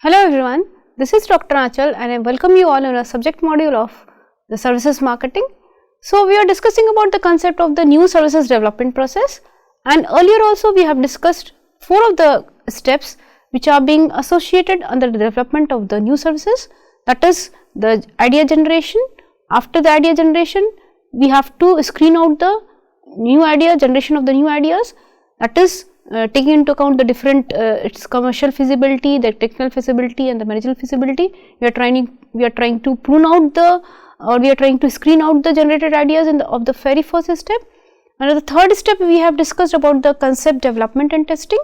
Hello everyone, this is Dr. Achal and I welcome you all in a subject module of the services marketing. So, we are discussing about the concept of the new services development process, and earlier also we have discussed 4 of the steps which are being associated under the development of the new services, that is the idea generation. After the idea generation, we have to screen out the new idea, generation of the new ideas, that is taking into account the different its commercial feasibility, the technical feasibility and the managerial feasibility. We are trying to prune out the, or we are trying to screen out the generated ideas in the of the very first step. And the third step we have discussed about the concept development and testing.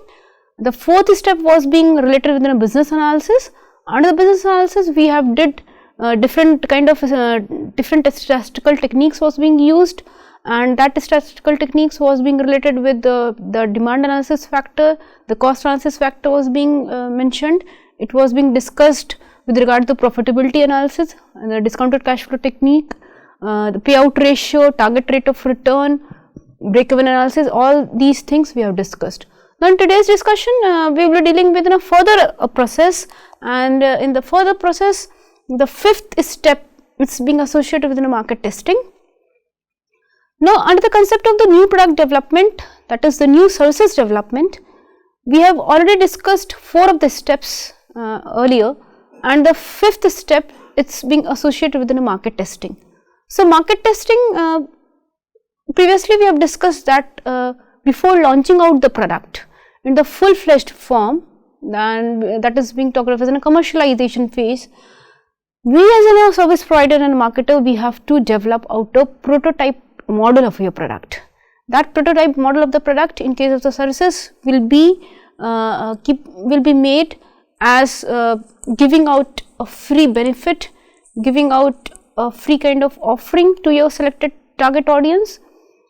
The fourth step was being related within a business analysis. Under the business analysis, we have did different kind of different statistical techniques was being used, and that statistical techniques was being related with the demand analysis factor, the cost analysis factor was being mentioned. It was being discussed with regard to profitability analysis and the discounted cash flow technique, the payout ratio, target rate of return, break-even analysis, all these things we have discussed. Now, in today's discussion, we will be dealing with a further process, and in the further process, the fifth step is being associated with market testing. Now, under the concept of the new product development, that is the new services development, we have already discussed 4 of the steps earlier, and the fifth step it's being associated with market testing. So, market testing, previously we have discussed that before launching out the product in the full-fledged form, and that is being talked of as a commercialization phase, we as a service provider and marketer, we have to develop out a prototype model of your product. That prototype model of the product in case of the services will be made as giving out a free benefit, giving out a free kind of offering to your selected target audience,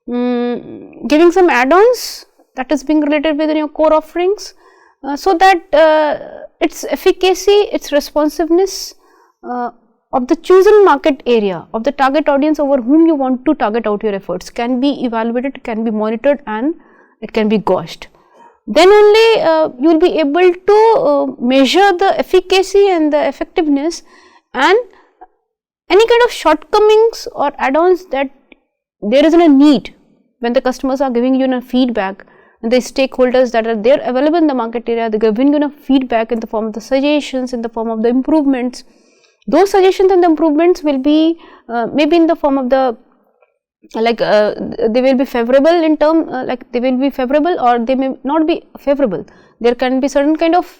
giving some add-ons that is being related within your core offerings, so that its efficacy, its responsiveness of the chosen market area, of the target audience over whom you want to target out your efforts can be evaluated, can be monitored, and it can be gauged. Then only you will be able to measure the efficacy and the effectiveness, and any kind of shortcomings or add-ons that there is a need when the customers are giving you a feedback, and the stakeholders that are there available in the market area, they are giving you a feedback in the form of the suggestions, in the form of the improvements. Those suggestions and the improvements will be maybe in the form of the they will be favorable in term they will be favorable, or they may not be favorable. There can be certain kind of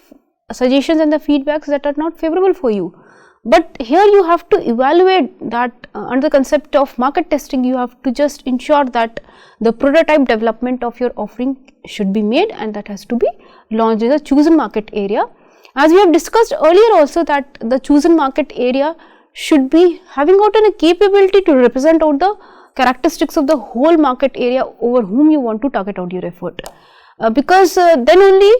suggestions and the feedbacks that are not favorable for you, but here you have to evaluate that under the concept of market testing. You have to just ensure that the prototype development of your offering should be made, and that has to be launched in a chosen market area. As we have discussed earlier also, that the chosen market area should be having out a capability to represent out the characteristics of the whole market area over whom you want to target out your effort, because then only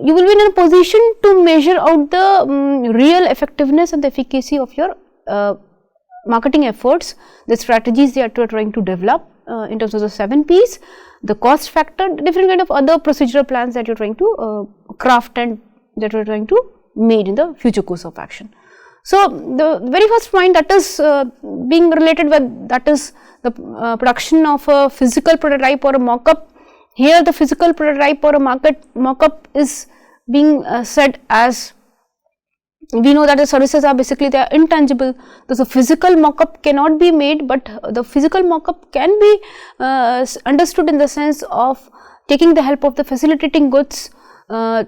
you will be in a position to measure out the real effectiveness and the efficacy of your marketing efforts, the strategies that you are trying to develop in terms of the 7 P's, the cost factor, different kind of other procedural plans that you are trying to craft and that we are trying to made in the future course of action. So, the very first point that is being related with, that is the production of a physical prototype or a mock-up. Here the physical prototype or a mock-up is being said as, we know that the services are basically they are intangible. So, the physical mock-up cannot be made, but the physical mock-up can be understood in the sense of taking the help of the facilitating goods,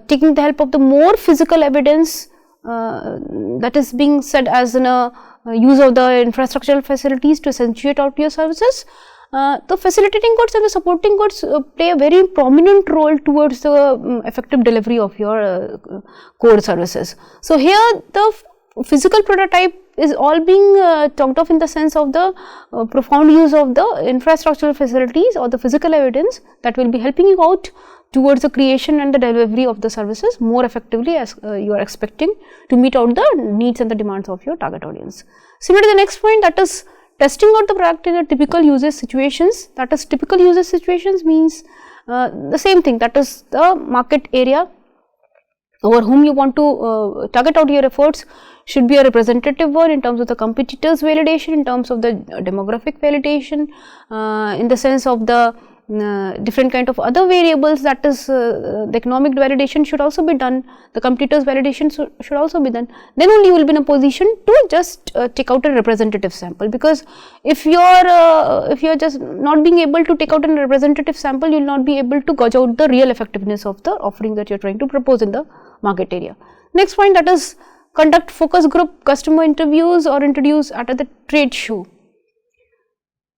taking the help of the more physical evidence that is being said as in a use of the infrastructural facilities to accentuate out your services. The facilitating goods and the supporting goods play a very prominent role towards the effective delivery of your core services. So, here the physical prototype is all being talked of in the sense of the profound use of the infrastructural facilities or the physical evidence that will be helping you out towards the creation and the delivery of the services more effectively as you are expecting to meet out the needs and the demands of your target audience. Similar to the next point, that is testing out the product in a typical usage situations. That is, typical usage situations means the same thing, that is the market area over whom you want to target out your efforts should be a representative one in terms of the competitors validation, in terms of the demographic validation, in the sense of the different kind of other variables, that is the economic validation should also be done, the competitors validation should also be done. Then only you will be in a position to just take out a representative sample, because if you are just not being able to take out a representative sample, you will not be able to gauge out the real effectiveness of the offering that you are trying to propose in the market area. Next point, that is conduct focus group customer interviews or introduce at the trade show.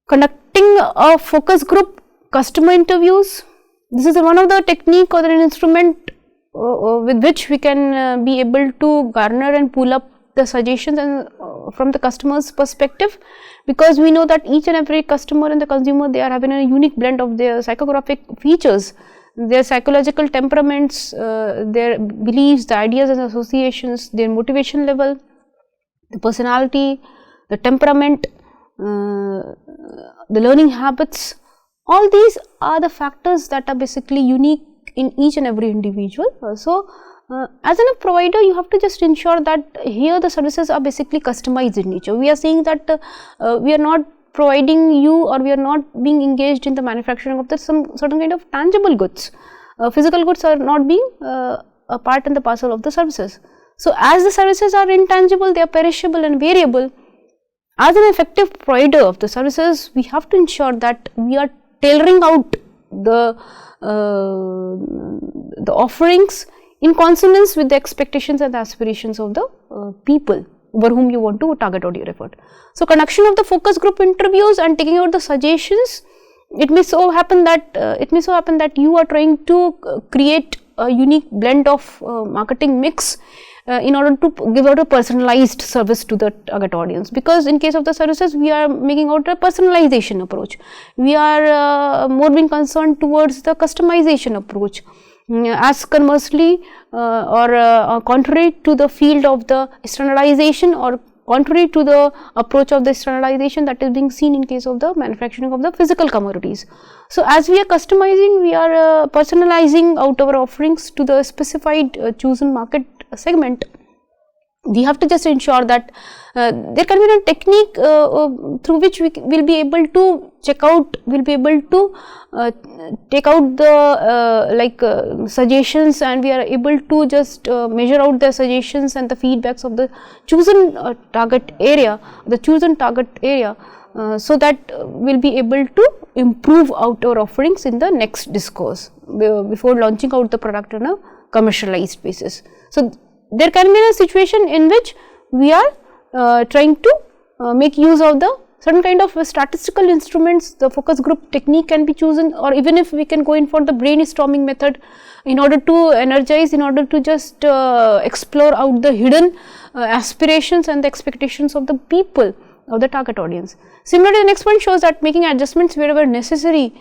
Conducting a focus group customer interviews, this is one of the technique or an instrument with which we can be able to garner and pull up the suggestions and from the customer's perspective, because we know that each and every customer and the consumer, they are having a unique blend of their psychographic features, their psychological temperaments, their beliefs, the ideas and associations, their motivation level, the personality, the temperament, the learning habits. All these are the factors that are basically unique in each and every individual. So, as a provider, you have to just ensure that here the services are basically customized in nature. We are saying that we are not providing you, or we are not being engaged in the manufacturing of some certain kind of tangible goods. Physical goods are not being a part and the parcel of the services. So, as the services are intangible, they are perishable and variable. As an effective provider of the services, we have to ensure that we are tailoring out the offerings in consonance with the expectations and the aspirations of the people over whom you want to target out your effort. So, conduction of the focus group interviews and taking out the suggestions, it may so happen that you are trying to create a unique blend of marketing mix in order to give out a personalized service to the target audience, because in case of the services, we are making out a personalization approach, we are more being concerned towards the customization approach, as conversely or contrary to the field of the standardization, or contrary to the approach of the standardization that is being seen in case of the manufacturing of the physical commodities. So, as we are customizing, we are personalizing out our offerings to the specified chosen market segment. We have to just ensure that there can be a technique through which we will be able to check out, will be able to take out the suggestions, and we are able to just measure out the suggestions and the feedbacks of the chosen target area, so that we will be able to improve out our offerings in the next discourse before launching out the product on a commercialized basis. So, there can be a situation in which we are trying to make use of the certain kind of statistical instruments. The focus group technique can be chosen, or even if we can go in for the brainstorming method in order to energize, in order to just explore out the hidden aspirations and the expectations of the people, of the target audience. Similarly, the next one shows that making adjustments wherever necessary.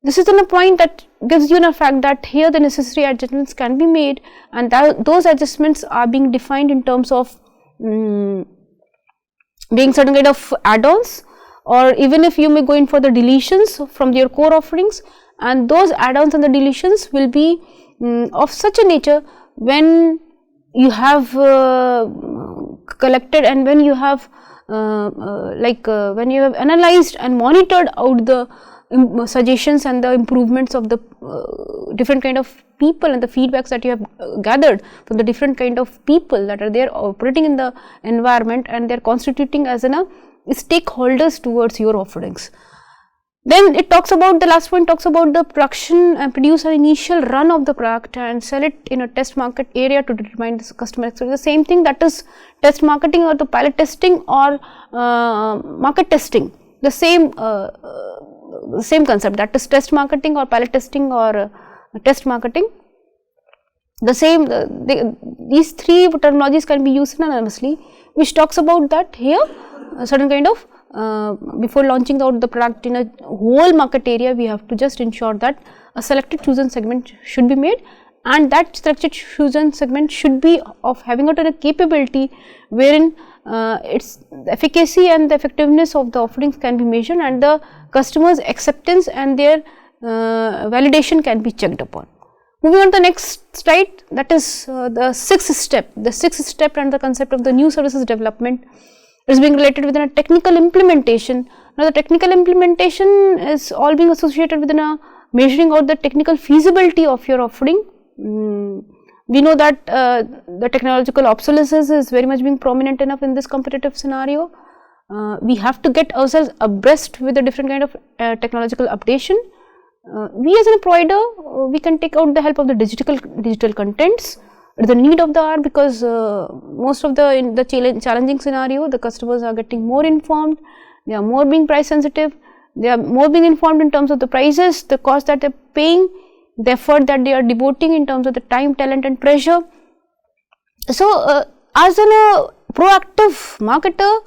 This is a point that gives you a fact that here the necessary adjustments can be made, and those adjustments are being defined in terms of being certain kind of add-ons, or even if you may go in for the deletions from your core offerings, and those add-ons and the deletions will be of such a nature when you have collected and when you have when you have analyzed and monitored out the suggestions and the improvements of the different kind of people and the feedbacks that you have gathered from the different kind of people that are there operating in the environment, and they are constituting as stakeholders towards your offerings. Then it talks about, the last point talks about the production and produce an initial run of the product and sell it in a test market area to determine the customer experience. The same thing, that is test marketing or the pilot testing or market testing, the same concept, that is test marketing or pilot testing or test marketing. The same, these three terminologies can be used synonymously, which talks about that here a certain kind of before launching out the product in a whole market area, we have to just ensure that a selected chosen segment should be made, and that selected chosen segment should be of having a capability wherein its efficacy and the effectiveness of the offerings can be measured, and the customers' acceptance and their validation can be checked upon. Moving on to the next slide, that is the sixth step. The sixth step and the concept of the new services development is being related within a technical implementation. Now, the technical implementation is all being associated within a measuring out the technical feasibility of your offering. We know that the technological obsolescence is very much being prominent enough in this competitive scenario. We have to get ourselves abreast with the different kind of technological updation. We as a provider, we can take out the help of the digital contents. It's the need of the hour, because most of in the challenging scenario, the customers are getting more informed, they are more being price sensitive, they are more being informed in terms of the prices, the cost that they are paying, the effort that they are devoting in terms of the time, talent and treasure. So, as a proactive marketer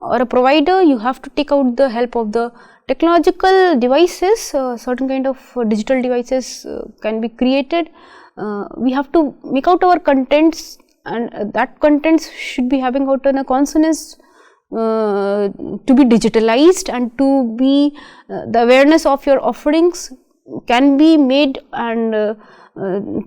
or a provider, you have to take out the help of the technological devices. Certain kind of digital devices can be created. We have to make out our contents, and that contents should be having out in a consonance to be digitalized, and to be the awareness of your offerings can be made, and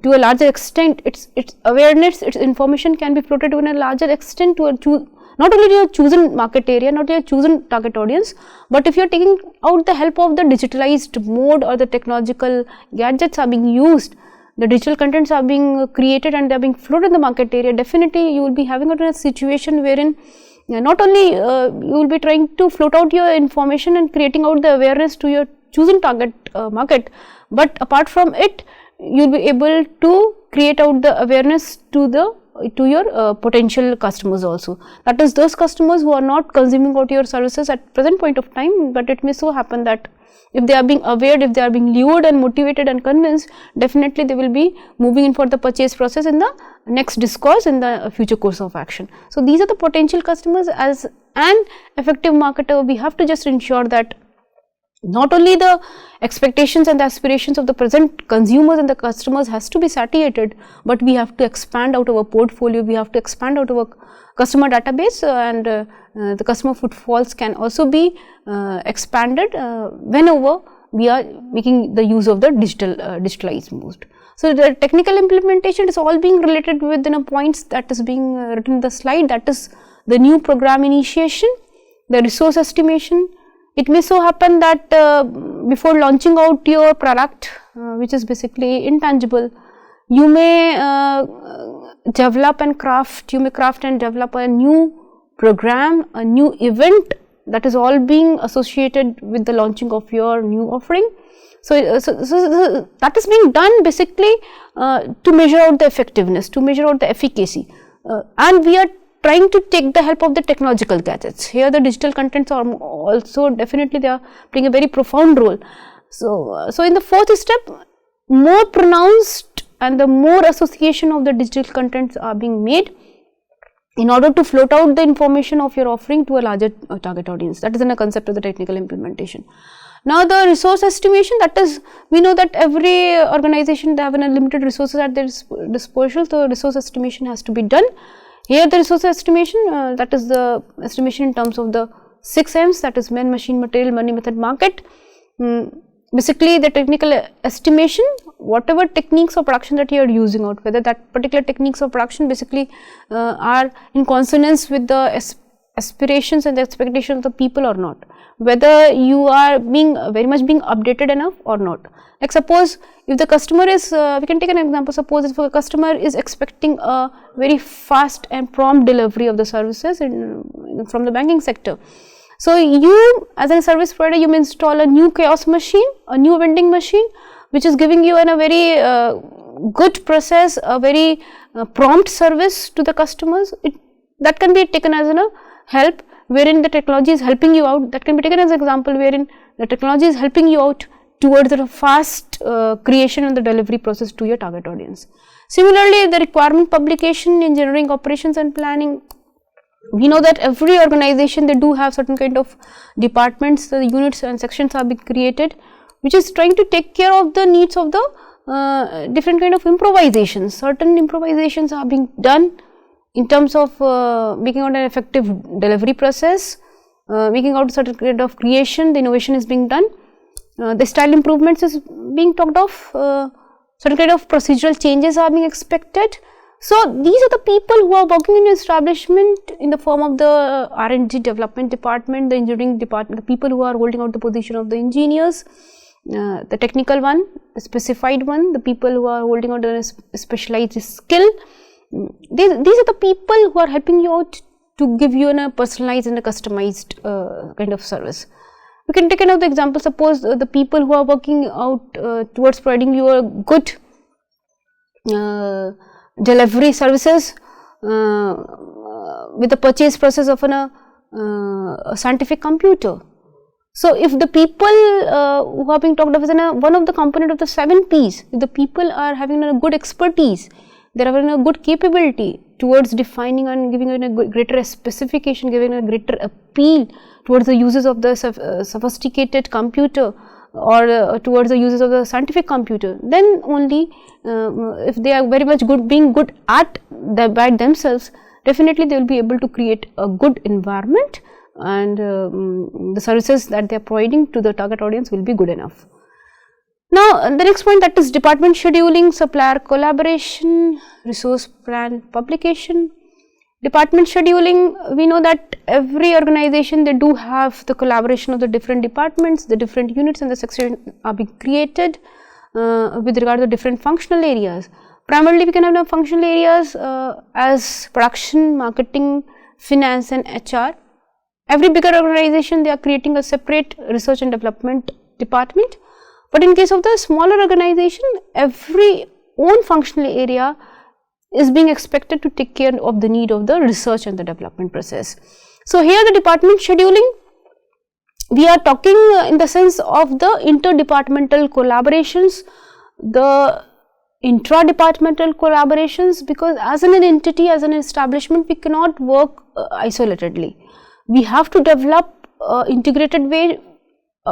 to a larger extent its awareness, its information can be floated to a larger extent to not only to your chosen market area, not your chosen target audience, but if you are taking out the help of the digitalized mode, or the technological gadgets are being used, the digital contents are being created and they are being floated in the market area, definitely you will be having a situation wherein not only you will be trying to float out your information and creating out the awareness to your chosen target market, but apart from it, you will be able to create out the awareness to your potential customers also. That is, those customers who are not consuming out your services at present point of time, but it may so happen that if they are being aware, if they are being lured and motivated and convinced, definitely they will be moving in for the purchase process in the next discourse, in the future course of action. So, these are the potential customers. As an effective marketer, we have to just ensure that not only the expectations and the aspirations of the present consumers and the customers has to be satiated, but we have to expand out our portfolio, we have to expand out our customer database, and the customer footfalls can also be expanded whenever we are making the use of the digitalized mode. So, the technical implementation is all being related within a points that is being written in the slide, that is the new program initiation, the resource estimation. It may so happen that before launching out your product, which is basically intangible, you may develop and craft, and develop a new program, a new event, that is all being associated with the launching of your new offering. So, that is being done basically to measure out the effectiveness, to measure out the efficacy, and we are trying to take the help of the technological gadgets. Here the digital contents are also definitely they are playing a very profound role. So in the fourth step, more pronounced and the more association of the digital contents are being made in order to float out the information of your offering to a larger target audience. That is in a concept of the technical implementation. Now, the resource estimation, that is, we know that every organization, they have limited resources at their disposal, so resource estimation has to be done. Here the resource estimation, that is the estimation in terms of the 6 M's, that is men, machine, material, money, method, market. Basically the technical estimation, whatever techniques of production that you are using out, whether that particular techniques of production basically are in consonance with the aspirations and the expectations of the people or not, whether you are being very much being updated enough or not. Like suppose if the customer is, we can take an example, suppose if a customer is expecting a very fast and prompt delivery of the services from the banking sector. So, you as a service provider, you may install a new kiosk machine, a new vending machine, which is giving you a very good process, a very prompt service to the customers. That can be taken as a help wherein the technology is helping you out. That can be taken as an example wherein the technology is helping you out towards the fast creation and the delivery process to your target audience. Similarly, the requirement publication, engineering, operations and planning. We know that every organization, they do have certain kind of departments, the units and sections are being created, which is trying to take care of the needs of the different kind of improvisations. Certain improvisations are being done in terms of making out an effective delivery process, making out certain kind of creation, the innovation is being done. The style improvements is being talked of. certain kind of procedural changes are being expected. So these are the people who are working in your establishment in the form of the R&D development department, the engineering department, the people who are holding out the position of the engineers, the technical one, the specified one, the people who are holding out the specialized skill. These are the people who are helping you out to give you a personalized and a customized kind of service. We can take another example. Suppose the people who are working out towards providing you a good delivery services with the purchase process of a scientific computer. So if the people who are being talked of as one of the component of the 7 P's, if the people are having a good expertise, they are having a good capability towards defining and giving a greater specification, giving a greater appeal towards the uses of the sophisticated computer or towards the uses of the scientific computer, then only if they are very much good, being good at by themselves, definitely they will be able to create a good environment, and the services that they are providing to the target audience will be good enough. Now the next point, that is department scheduling, supplier collaboration, resource plan publication. Department scheduling, we know that every organization, they do have the collaboration of the different departments, the different units and the sections are being created with regard to different functional areas. Primarily we can have the functional areas as production, marketing, finance and HR. Every bigger organization, they are creating a separate research and development department, but in case of the smaller organization, every own functional area is being expected to take care of the need of the research and the development process. So here the department scheduling, we are talking in the sense of the interdepartmental collaborations, the intra-departmental collaborations, because as an entity, as an establishment, we cannot work isolatedly. We have to develop integrated way,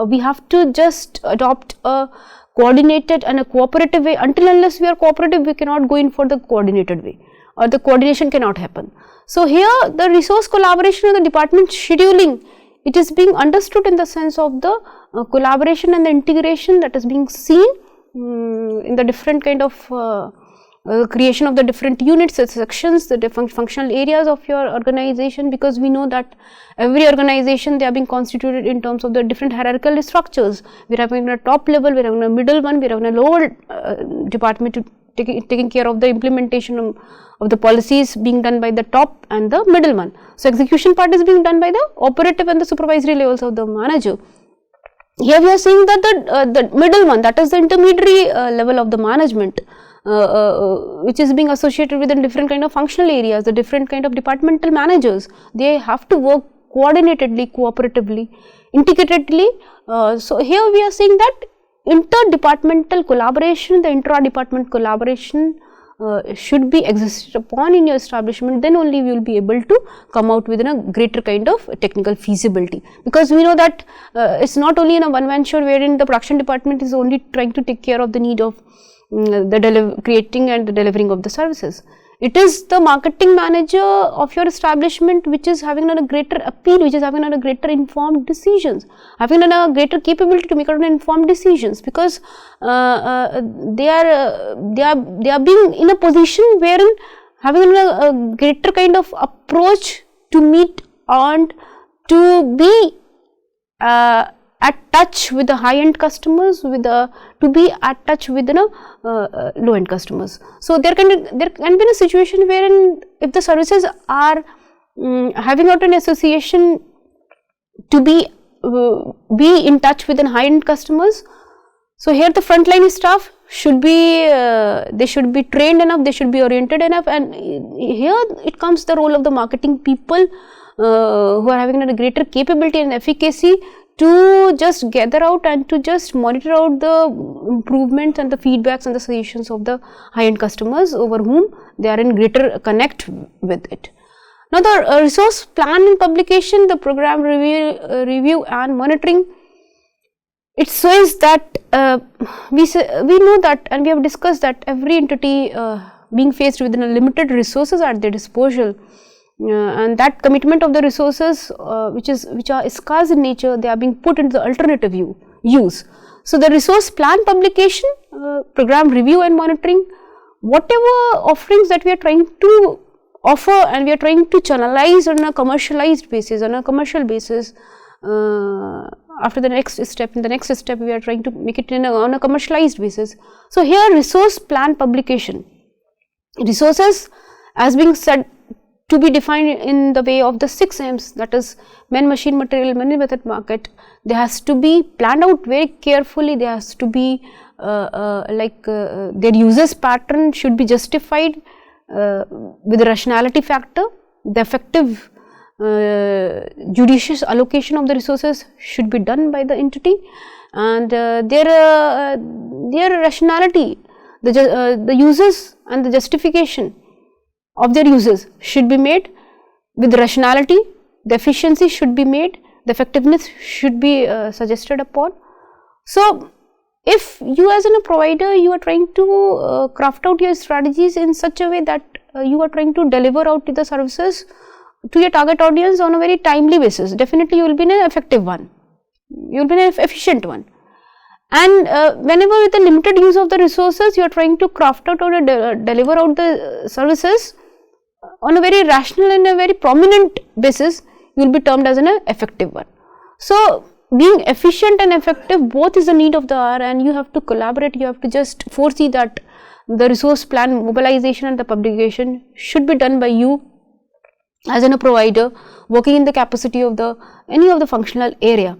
we have to just adopt a coordinated and a cooperative way. Until unless we are cooperative, we cannot go in for the coordinated way, or the coordination cannot happen. So here the resource collaboration and the department scheduling, it is being understood in the sense of the collaboration and the integration that is being seen in the different kind of creation of the different units, the sections, the different functional areas of your organization, because we know that every organization, they are being constituted in terms of the different hierarchical structures. We are having a top level, we are having a middle one, we are having a lower department to taking care of the implementation of the policies being done by the top and the middle one. So execution part is being done by the operative and the supervisory levels of the manager. Here we are seeing that the middle one, that is the intermediary level of the management, which is being associated with the different kind of functional areas, the different kind of departmental managers. They have to work coordinatedly, cooperatively, integratedly. So here we are seeing that interdepartmental collaboration, the intra-department collaboration should be existed upon in your establishment, then only we will be able to come out with a greater kind of technical feasibility, because we know that it's not only in a one-man show wherein the production department is only trying to take care of the need of the creating and the delivering of the services. It is the marketing manager of your establishment which is having a greater appeal, which is having a greater informed decisions, having a greater capability to make informed decisions, because they are being in a position wherein having a greater kind of approach to meet and to be at touch with the high-end customers, with to be at touch with low-end customers. So there can be a situation wherein if the services are having out an association to be in touch with the high-end customers. So here the frontline staff should be they should be trained enough, they should be oriented enough, and here it comes the role of the marketing people who are having a greater capability and efficacy to just gather out and to just monitor out the improvements and the feedbacks and the suggestions of the high-end customers over whom they are in greater connect with it. Now the resource plan and publication, the program review and monitoring, it says that we know that, and we have discussed that every entity being faced with limited resources at their disposal, and that commitment of the resources which are scarce in nature, they are being put into the alternative view. use. So, the resource plan publication, program review and monitoring, whatever offerings that we are trying to offer and we are trying to channelize on a commercialized basis, on a commercial basis, after the next step, in the next step we are trying to make it on a commercialized basis. So, here resource plan publication, resources as being said to be defined in the way of the 6 M's, that is man, machine, material, money, method, market. They has to be planned out very carefully, there has to be their users pattern should be justified with the rationality factor, the effective judicious allocation of the resources should be done by the entity, and their rationality, the users and the justification of their users should be made with rationality, the efficiency should be made, the effectiveness should be suggested upon. So, if you as a provider, you are trying to craft out your strategies in such a way that you are trying to deliver out the services to your target audience on a very timely basis, definitely you will be an effective one, you will be an efficient one. And whenever with the limited use of the resources, you are trying to craft out or deliver out the services on a very rational and a very prominent basis, you will be termed as an effective one. So, being efficient and effective both is the need of the hour, and you have to collaborate, you have to just foresee that the resource plan mobilization and the publication should be done by you as a provider working in the capacity of the any of the functional area.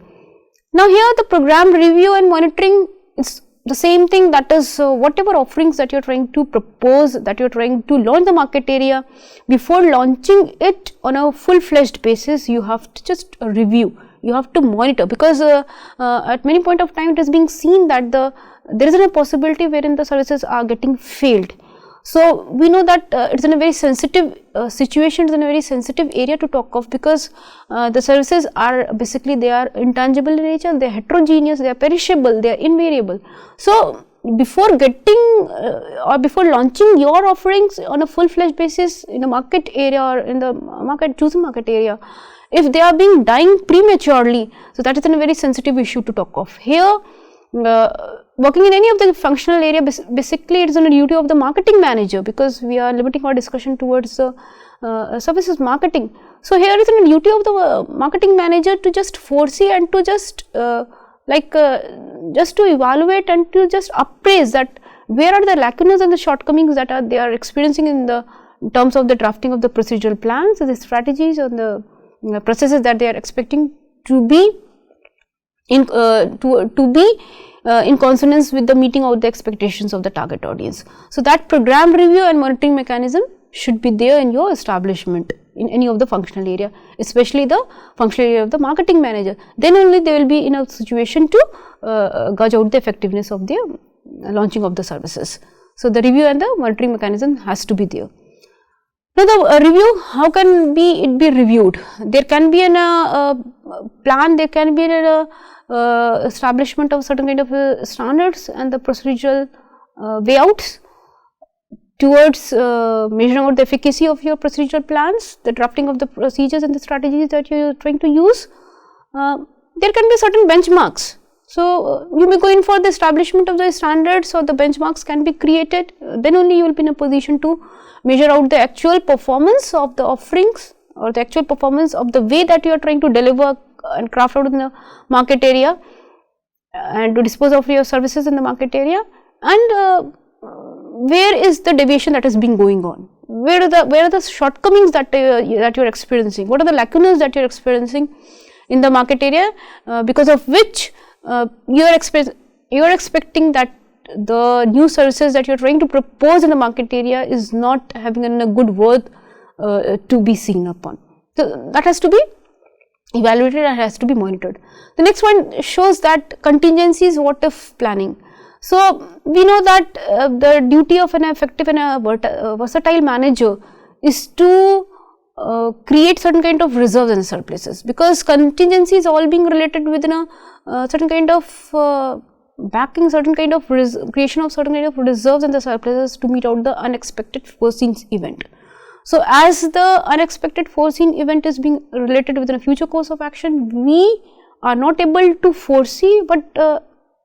Now, here the program review and monitoring, it's the same thing, that is whatever offerings that you are trying to propose, that you are trying to launch the market area, before launching it on a full-fledged basis, you have to just review, you have to monitor, because at many point of time it is being seen that there is a possibility wherein the services are getting failed. So, we know that it is in a very sensitive situation, it is in a very sensitive area to talk of, because the services are basically, they are intangible in nature, they are heterogeneous, they are perishable, they are invariable. So, before getting or before launching your offerings on a full-fledged basis in a market area or in the chosen market area, if they are being dying prematurely, so that is a very sensitive issue to talk of. Here, working in any of the functional area, basically it is on the duty of the marketing manager, because we are limiting our discussion towards services marketing. So, here it is on the duty of the marketing manager to just foresee and to just just to evaluate and to just appraise that where are the lacunas and the shortcomings that they are experiencing in terms of the drafting of the procedural plans, the strategies or the processes that they are expecting to be in in consonance with the meeting of the expectations of the target audience. So, that program review and monitoring mechanism should be there in your establishment in any of the functional area, especially the functional area of the marketing manager. Then only they will be in a situation to gauge out the effectiveness of their launching of the services. So, the review and the monitoring mechanism has to be there. Now, the review, how can it be reviewed? There can be a plan, there can be an establishment of certain kind of standards and the procedural layouts towards measuring out the efficacy of your procedural plans, the drafting of the procedures and the strategies that you are trying to use. There can be certain benchmarks. So, you may go in for the establishment of the standards, or the benchmarks can be created, then only you will be in a position to measure out the actual performance of the offerings or the actual performance of the way that you are trying to deliver and craft out in the market area and to dispose of your services in the market area, and where is the deviation that has been going on, where are the shortcomings that you are experiencing, what are the lacunas that you are experiencing in the market area, because of which you are expecting that the new services that you are trying to propose in the market area is not having a good worth to be seen upon. So, that has to be evaluated and has to be monitored. The next one shows that contingencies, what if planning. So, we know that the duty of an effective and a versatile manager is to create certain kind of reserves and surpluses, because contingencies all being related within a certain kind of backing, certain kind of creation of certain kind of reserves and the surpluses to meet out the unexpected foreseen event. So, as the unexpected foreseen event is being related within a future course of action, we are not able to foresee, but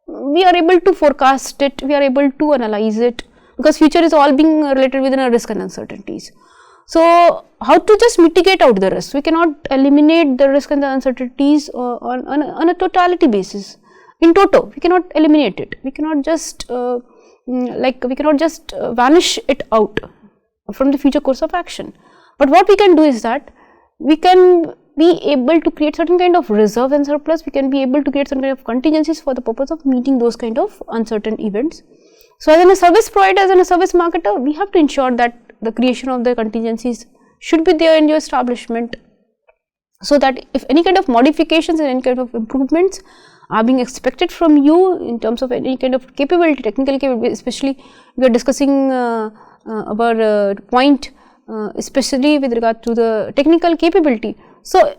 we are able to forecast it, we are able to analyze it, because future is all being related within a risk and uncertainties. So, how to just mitigate out the risk? We cannot eliminate the risk and the uncertainties on a totality basis. In toto, we cannot eliminate it. We cannot just vanish it out from the future course of action. But what we can do is that we can be able to create certain kind of reserve and surplus. We can be able to create certain kind of contingencies for the purpose of meeting those kind of uncertain events. So, as a service provider, as a service marketer, we have to ensure that the creation of the contingencies should be there in your establishment, so that if any kind of modifications and any kind of improvements are being expected from you in terms of any kind of capability, technical capability, especially we are discussing our point especially with regard to the technical capability. So,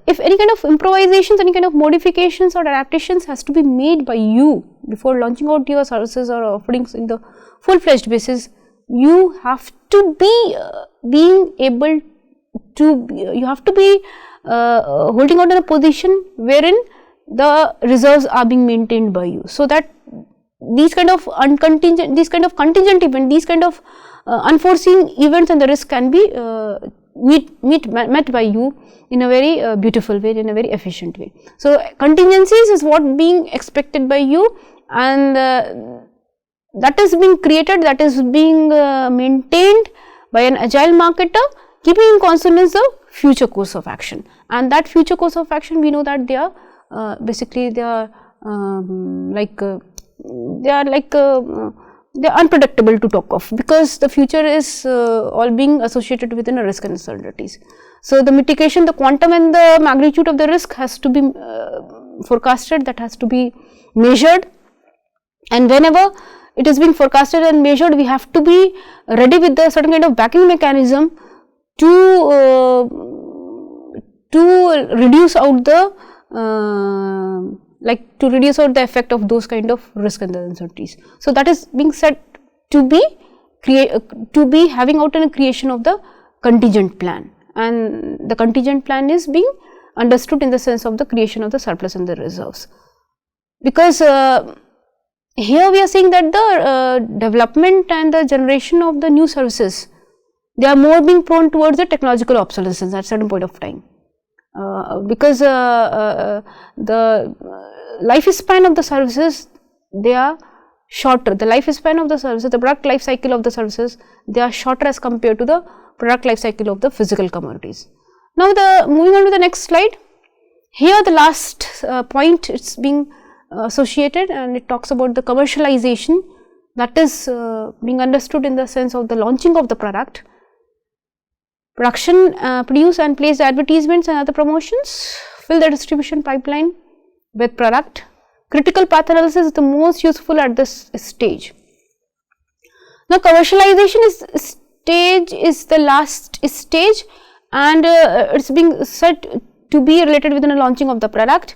if any kind of improvisations, any kind of modifications or adaptations has to be made by you before launching out your services or offerings in the full-fledged basis, you have to be being able to, you have to be holding out in a position wherein the reserves are being maintained by you, so that these kind of contingent event, these kind of unforeseen events and the risk can be met by you in a very beautiful way, in a very efficient way. So, contingencies is what being expected by you, and that is being created, that is being maintained by an agile marketer, keeping in consonance the future course of action. And that future course of action, we know that they are basically they are unpredictable to talk of, because the future is all being associated within a risk and uncertainties. So, the mitigation, the quantum and the magnitude of the risk has to be forecasted, that has to be measured, and whenever it is being forecasted and measured, we have to be ready with a certain kind of backing mechanism to reduce out the effect of those kind of risk and uncertainties. So, that is being said to be having out in a creation of the contingent plan, and the contingent plan is being understood in the sense of the creation of the surplus and the reserves, because here we are saying that the development and the generation of the new services, they are more being prone towards the technological obsolescence at certain point of time, because the lifespan of the services, they are shorter. The lifespan of the services, the product life cycle of the services, they are shorter as compared to the product life cycle of the physical commodities. Now, moving on to the next slide, here the last point, it is being associated, and it talks about the commercialization, that is being understood in the sense of the launching of the product, production, produce and place advertisements and other promotions, fill the distribution pipeline with product. Critical path analysis is the most useful at this stage. Now, commercialization is the last stage, and it is being said to be related within a launching of the product.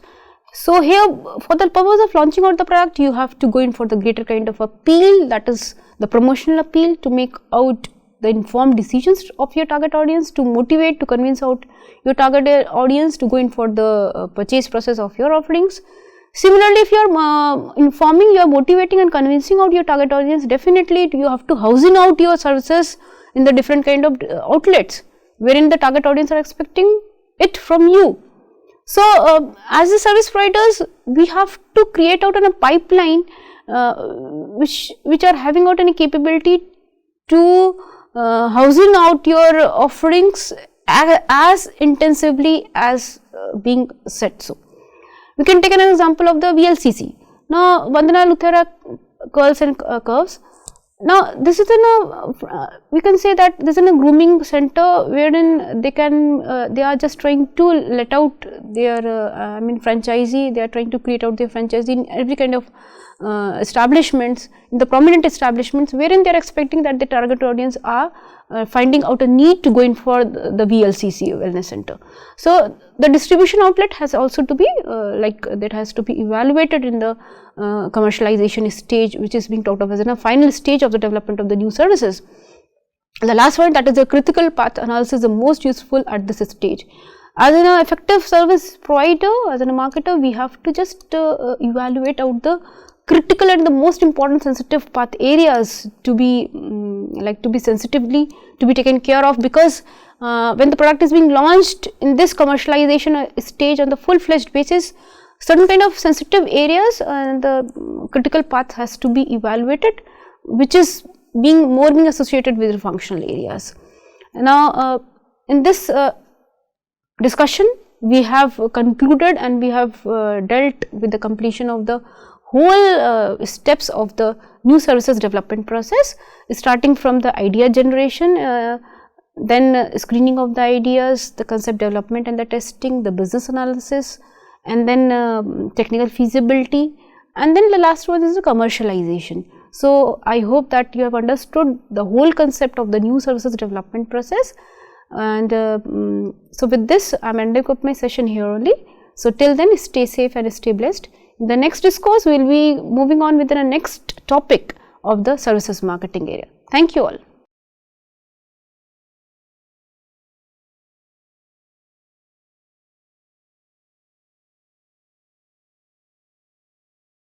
So, here for the purpose of launching out the product, you have to go in for the greater kind of appeal, that is the promotional appeal, to make out the informed decisions of your target audience, to motivate, to convince out your target audience to go in for the purchase process of your offerings. Similarly, if you are informing, you are motivating and convincing out your target audience, definitely you have to housing out your services in the different kind of outlets, wherein the target audience are expecting it from you. So, as the service providers, we have to create out a pipeline which are having out any capability to housing out your offerings as intensively as being said so. We can take an example of the VLCC. Now, Vandana Luthra curls and curves. Now, this is in a, we can say that this is in a grooming center, wherein they are just trying to let out their, franchisee, they are trying to create out their franchisee in every kind of establishments, in the prominent establishments, wherein they are expecting that the target audience are finding out a need to go in for the VLCC, wellness center. So, the distribution outlet has also to be that has to be evaluated in the commercialization stage, which is being talked of as in a final stage of the development of the new services. The last one, that is the critical path analysis, is the most useful at this stage. As an effective service provider, as a marketer, we have to just evaluate out the critical and the most important sensitive path areas to be sensitively to be taken care of, because when the product is being launched in this commercialization stage on the full-fledged basis, certain kind of sensitive areas and the critical path has to be evaluated, which is being associated with the functional areas. Now, in this discussion, we have concluded and we have dealt with the completion of the whole steps of the new services development process, starting from the idea generation, then screening of the ideas, the concept development and the testing, the business analysis, and then technical feasibility, and then the last one is the commercialization. So, I hope that you have understood the whole concept of the new services development process, and so with this I am ending up my session here only. So, till then, stay safe and stay blessed. In the next discourse, we will be moving on with the next topic of the services marketing area. Thank you all.